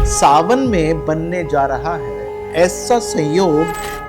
सावन में बनने जा रहा है ऐसा संयोग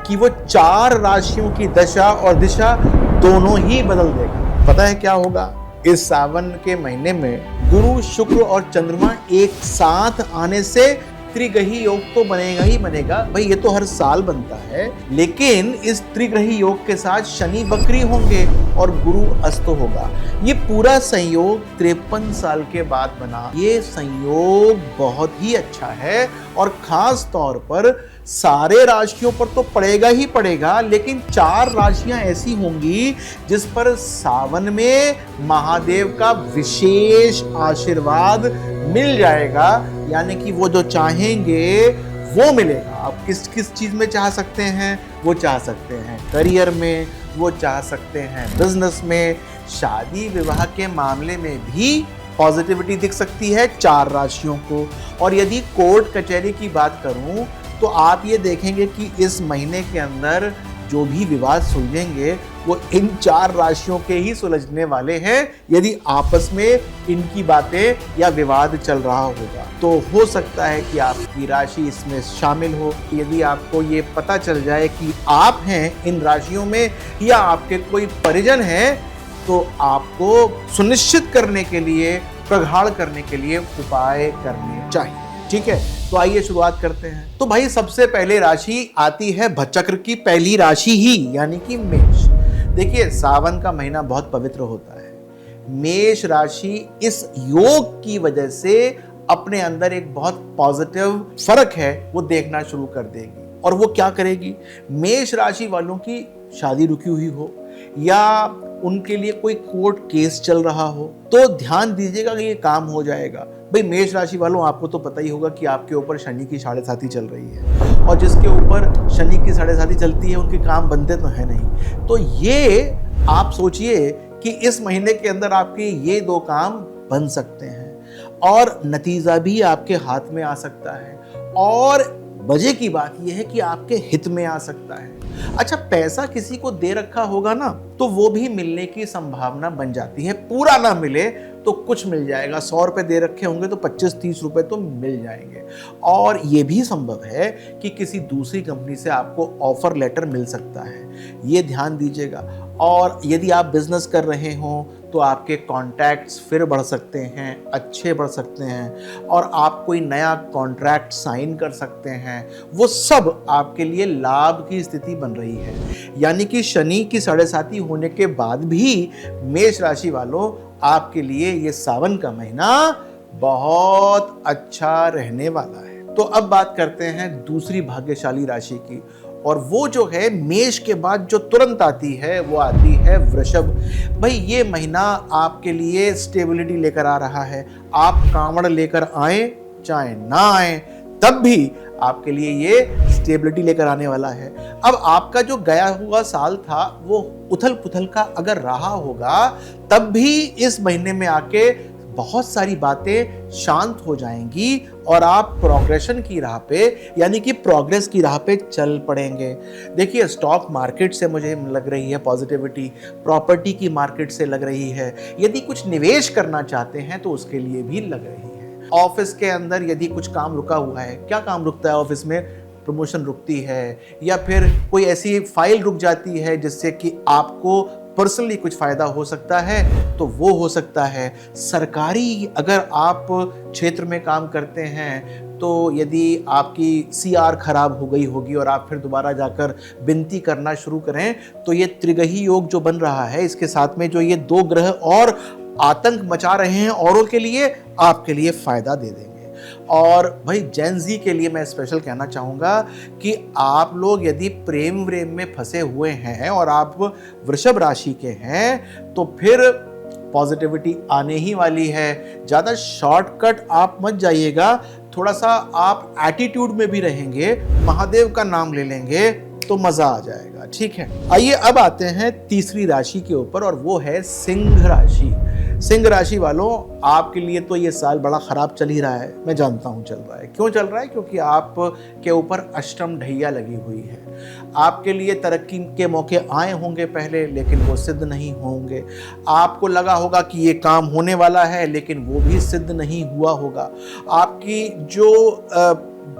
कि वो 4 राशियों की दशा और दिशा दोनों ही बदल देगा। पता है क्या होगा? इस सावन के महीने में गुरु, शुक्र और चंद्रमा एक साथ आने से त्रिग्रही योग तो बनेगा ही बनेगा। भाई ये तो हर साल बनता है, लेकिन इस त्रिग्रही योग के साथ शनि वक्री होंगे और गुरु अस्त होगा। ये पूरा संयोग 53 साल के बाद बना। ये संयोग बहुत ही अच्छा है और खास तौर पर सारे राशियों पर तो पड़ेगा ही पड़ेगा, लेकिन 4 राशियां ऐसी होंगी जिस पर सावन में महादेव का विशेष आशीर्वाद मिल जाएगा। यानी कि वो जो चाहेंगे वो मिलेगा। आप किस किस चीज में चाह सकते हैं? वो चाह सकते हैं करियर में, वो चाह सकते हैं बिजनेस में, शादी विवाह के मामले में भी पॉजिटिविटी दिख सकती है 4 राशियों को। और यदि कोर्ट कचहरी की बात करूं तो आप ये देखेंगे कि इस महीने के अंदर जो भी विवाद सुलझेंगे वो इन 4 राशियों के ही सुलझने वाले हैं, यदि आपस में इनकी बातें या विवाद चल रहा होगा। तो हो सकता है कि आपकी राशि इसमें शामिल हो। यदि आपको ये पता चल जाए कि आप हैं इन राशियों में या आपके कोई परिजन हैं, तो आपको सुनिश्चित करने के लिए, प्रगाढ़ करने के लिए उपाय करने चाहिए। ठीक है, तो आइए शुरुआत करते हैं। तो भाई सबसे पहले राशि आती है भचक्र की पहली राशि ही, यानी कि मेष। देखिए सावन का महीना बहुत पवित्र होता है। मेष राशि इस योग की वजह से अपने अंदर एक बहुत पॉजिटिव फर्क है वो देखना शुरू कर देगी। और वो क्या करेगी? मेष राशि वालों की शादी रुकी हुई हो या उनके लिए कोई कोर्ट केस चल रहा हो तो ध्यान दीजिएगा कि ये काम हो जाएगा। भाई मेष राशि वालों, आपको तो पता ही होगा कि आपके ऊपर शनि की 7.5 चल रही है, और जिसके ऊपर शनि की 7.5 चलती है उनके काम बनते तो है नहीं। तो ये आप सोचिए कि इस महीने के अंदर आपके ये 2 काम बन सकते हैं और नतीजा भी आपके हाथ में आ सकता है। और मजे की बात यह है कि आपके हित में आ सकता है। अच्छा, पैसा किसी को दे रखा होगा ना, तो वो भी मिलने की संभावना बन जाती है। पूरा ना मिले तो कुछ मिल जाएगा। 100 रुपए दे रखे होंगे तो 25-30 रुपए तो मिल जाएंगे। और ये भी संभव है कि किसी दूसरी कंपनी से आपको ऑफर लेटर मिल सकता है, ये ध्यान दीजिएगा। और यदि आप बिजनेस कर रहे हो तो आपके कॉन्टैक्ट्स फिर बढ़ सकते हैं, अच्छे बढ़ सकते हैं, और आप कोई नया कॉन्ट्रैक्ट साइन कर सकते हैं। वो सब आपके लिए लाभ की स्थिति बन रही है। यानी कि शनि की 7.5 होने के बाद भी मेष राशि वालों, आपके लिए ये सावन का महीना बहुत अच्छा रहने वाला है। तो अब बात करते हैं दूसरी भाग्यशाली राशि की, और वो जो है मेष के बाद जो तुरंत आती है वो आती है वृषभ। भाई ये महीना आपके लिए स्टेबिलिटी लेकर आ रहा है। आप कांवड़ लेकर आए चाहे ना आए, तब भी आपके लिए ये स्टेबिलिटी लेकर आने वाला है। अब आपका जो गया हुआ साल था वो उथल पुथल का अगर रहा होगा, तब भी इस महीने में आके बहुत सारी बातें शांत हो जाएंगी और आप प्रोग्रेशन की राह पे, यानी कि प्रोग्रेस की राह पे चल पड़ेंगे। देखिए स्टॉक मार्केट से मुझे लग रही है पॉजिटिविटी, प्रॉपर्टी की मार्केट से लग रही है, यदि कुछ निवेश करना चाहते हैं तो उसके लिए भी लग रही है। ऑफिस के अंदर यदि कुछ काम रुका हुआ है, क्या काम रुकता है ऑफिस में? प्रमोशन रुकती है, या फिर कोई ऐसी फाइल रुक जाती है जिससे कि आपको पर्सनली कुछ फायदा हो सकता है, तो वो हो सकता है। सरकारी अगर आप क्षेत्र में काम करते हैं तो यदि आपकी CR खराब हो गई होगी और आप फिर दोबारा जाकर विनती करना शुरू करें, तो ये त्रिग्रही योग जो बन रहा है, इसके साथ में जो ये 2 ग्रह और आतंक मचा रहे हैं औरों के लिए, आपके लिए फायदा दे देंगे। और भाई जेन ज़ी के लिए मैं स्पेशल कहना चाहूँगा कि आप लोग यदि प्रेम व्रेम में फंसे हुए हैं और आप वृषभ राशि के हैं, तो फिर पॉजिटिविटी आने ही वाली है। ज़्यादा शॉर्टकट आप मत जाइएगा, थोड़ा सा आप एटीट्यूड में भी रहेंगे, महादेव का नाम ले लेंगे तो मज़ा आ जाएगा। ठीक है, आइए अब आते हैं तीसरी राशि के ऊपर, और वो है सिंह राशि। सिंह राशि वालों, आपके लिए तो ये साल बड़ा खराब चल ही रहा है। मैं जानता हूँ चल रहा है। क्यों चल रहा है? क्योंकि आप के ऊपर अष्टम ढैया लगी हुई है। आपके लिए तरक्की के मौके आए होंगे पहले, लेकिन वो सिद्ध नहीं होंगे। आपको लगा होगा कि ये काम होने वाला है, लेकिन वो भी सिद्ध नहीं हुआ होगा। आपकी जो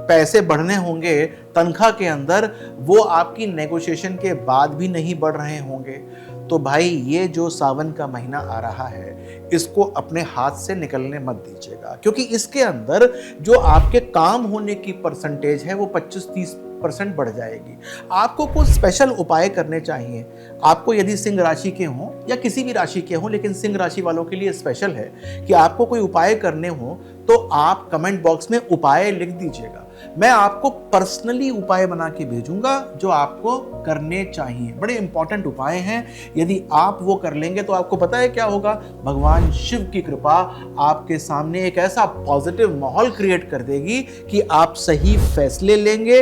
पैसे बढ़ने होंगे तनख्वाह के अंदर, वो आपकी नेगोशिएशन के बाद भी नहीं बढ़ रहे होंगे। तो भाई, ये जो सावन का महीना आ रहा है, इसको अपने हाथ से निकलने मत दीजिएगा, क्योंकि इसके अंदर जो आपके काम होने की परसेंटेज है वो 25-30% बढ़ जाएगी। आपको कुछ स्पेशल उपाय करने चाहिए। आपको यदि सिंह राशि के हों या किसी भी राशि के हों, लेकिन सिंह राशि वालों के लिए स्पेशल है कि आपको कोई उपाय करने हो तो आप कमेंट बॉक्स में उपाय लिख दीजिएगा। मैं आपको पर्सनली उपाय बना के भेजूंगा जो आपको करने चाहिए। बड़े इंपॉर्टेंट उपाय हैं। यदि आप वो कर लेंगे तो आपको पता है क्या होगा? भगवान शिव की कृपा आपके सामने एक ऐसा पॉजिटिव माहौल क्रिएट कर देगी कि आप सही फैसले लेंगे,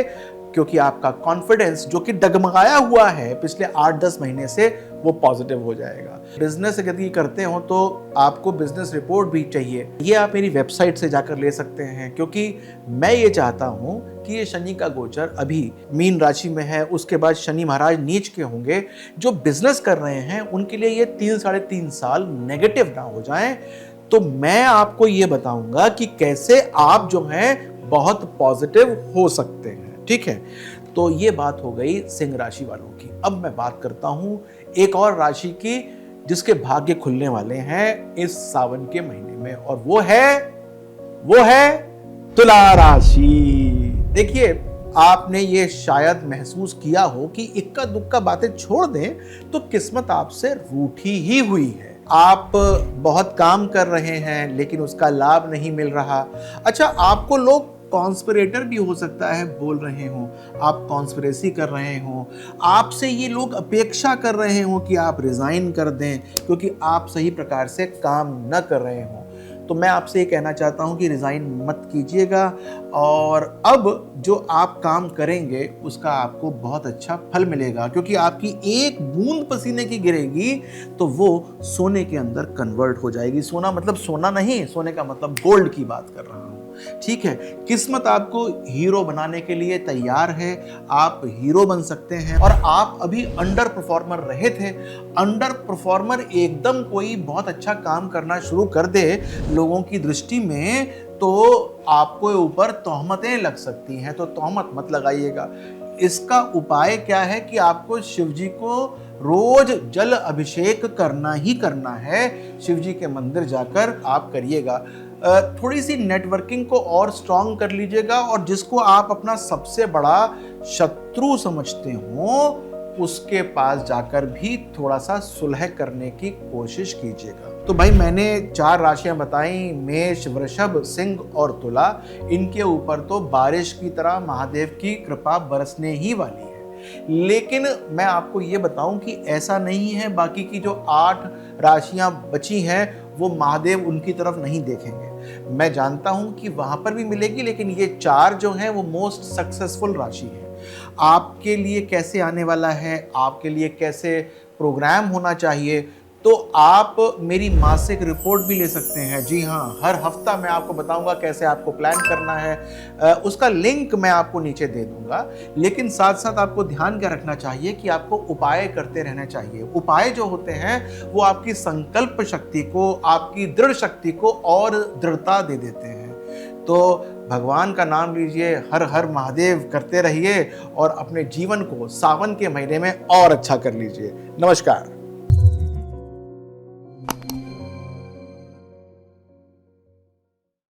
क्योंकि आपका कॉन्फिडेंस जो कि डगमगाया हुआ है पिछले 8-10 महीने से, वो पॉजिटिव हो जाएगा। बिजनेस यदि करते हो तो आपको बिजनेस रिपोर्ट भी चाहिए। ये आप मेरी वेबसाइट से जाकर ले सकते हैं, क्योंकि मैं ये चाहता हूं कि ये शनि का गोचर अभी मीन राशि में है, उसके बाद शनि महाराज नीच के होंगे। जो बिजनेस कर रहे हैं उनके लिए ये 3-3.5 साल नेगेटिव ना हो जाएं। तो मैं आपको ये बताऊंगा कि कैसे आप जो हैं बहुत पॉजिटिव हो सकते हैं। ठीक है, तो ये बात हो गई सिंह राशि वालों की। अब मैं बात करता हूं एक और राशि की जिसके भाग्य खुलने वाले हैं इस सावन के महीने में, और वो है तुला राशि। देखिए, आपने ये शायद महसूस किया हो कि इक्का दुक्का बातें छोड़ दें तो किस्मत आपसे रूठी ही हुई है। आप बहुत काम कर रहे हैं लेकिन उसका लाभ नहीं मिल रहा। अच्छा, आपको लोग कॉन्स्पिरेटर भी हो सकता है बोल रहे हो, आप कॉन्स्पिरेसी कर रहे हो, आपसे ये लोग अपेक्षा कर रहे हो कि आप रिजाइन कर दें क्योंकि आप सही प्रकार से काम न कर रहे हो। तो मैं आपसे ये कहना चाहता हूं कि रिजाइन मत कीजिएगा, और अब जो आप काम करेंगे उसका आपको बहुत अच्छा फल मिलेगा, क्योंकि आपकी एक बूंद पसीने की गिरेगी तो वो सोने के अंदर कन्वर्ट हो जाएगी। सोना मतलब सोना नहीं, सोने का मतलब गोल्ड की बात कर रहा हूं। ठीक है, किस्मत आपको हीरो बनाने के लिए तैयार है। आप हीरो बन सकते हैं। और आप अभी अंडर परफॉर्मर रहे थे। अंडर परफॉर्मर एकदम कोई बहुत अच्छा काम करना शुरू कर दे लोगों की दृष्टि में, तो आपको ऊपर तोहमतें लग सकती हैं। तो तोहमत मत लगाइएगा। इसका उपाय क्या है कि आपको शिव जी को रोज जल अभिषेक करना ही करना है। शिव जी के मंदिर जाकर आप करिएगा। थोड़ी सी नेटवर्किंग को और स्ट्रांग कर लीजिएगा, और जिसको आप अपना सबसे बड़ा शत्रु समझते हो उसके पास जाकर भी थोड़ा सा सुलह करने की कोशिश कीजिएगा। तो भाई, मैंने 4 राशियां बताई, मेष, वृषभ, सिंह और तुला। इनके ऊपर तो बारिश की तरह महादेव की कृपा बरसने ही वाली है। लेकिन मैं आपको ये बताऊं कि ऐसा नहीं है, बाकी की जो 8 राशियां बची हैं वो महादेव उनकी तरफ नहीं देखेंगे। मैं जानता हूं कि वहां पर भी मिलेगी, लेकिन ये 4 जो हैं वो मोस्ट सक्सेसफुल राशि है। आपके लिए कैसे आने वाला है, आपके लिए कैसे प्रोग्राम होना चाहिए, तो आप मेरी मासिक रिपोर्ट भी ले सकते हैं। जी हाँ, हर हफ्ता मैं आपको बताऊंगा कैसे आपको प्लान करना है। उसका लिंक मैं आपको नीचे दे दूंगा। लेकिन साथ साथ आपको ध्यान क्या रखना चाहिए कि आपको उपाय करते रहना चाहिए। उपाय जो होते हैं वो आपकी संकल्प शक्ति को, आपकी दृढ़ शक्ति को और दृढ़ता दे देते हैं। तो भगवान का नाम लीजिए, हर हर महादेव करते रहिए और अपने जीवन को सावन के महीने में और अच्छा कर लीजिए। नमस्कार।